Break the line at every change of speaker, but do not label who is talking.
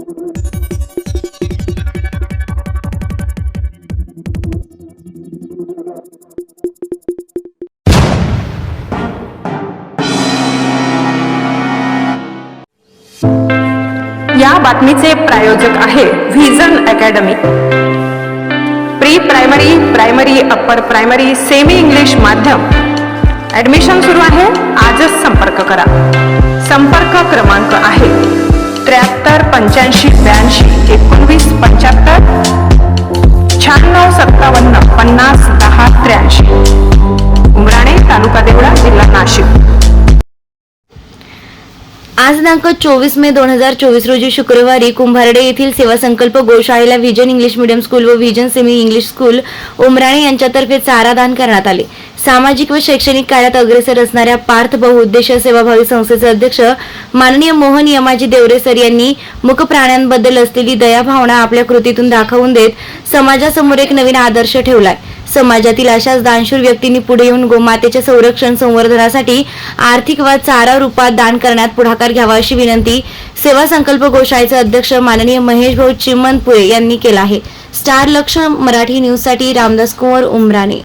या बातमीचे प्रायोजक आहे vision academy. Pre primary, primary, upper primary, semi English माध्यम ऍडमिशन सुरू आहे। आजच संपर्क करा। संपर्क क्रमांक आहे 73 85 82 19 75 96 57 50 10 83। उमराणे, तालुका देवळा, जिल्हा नाशिक।
आज दिनांक 24 मे 2024 रोजी शुक्रवारी कुंभारडे येथील सेवा संकल्प गोशाळेला व्हिजन इंग्लिश मीडियम स्कूल व vision semi English school Umrane यांच्यातर्फे चारा दान करण्यात आले। सामाजिक व शैक्षणिक कार्यात अग्रेसर असणाऱ्या पार्थ बहुउद्देशीय सेवाभावी संस्थेचे अध्यक्ष माननीय मोहन यमाजी देवरे सर यांनी मूक प्राण्यांबद्दल असलेली दयाभावना आपल्या कृतीतून दाखवून देत समाजासमोर एक नवीन आदर्श ठेवलाय। समाजातील अशाच दानशूर व्यक्तींनी पुढे येऊन गोमातेचे संरक्षण संवर्धनासाठी आर्थिक व चारा रूपात दान करण्यात पुढाकार घ्यावा अशी विनंती सेवा संकल्प गोशाळेचे अध्यक्ष माननीय महेश भाऊ चिमनपुरे यांनी केला आहे। स्टार लक्ष मराठी न्यूज साठी रामदास कुंवर, उमराणे।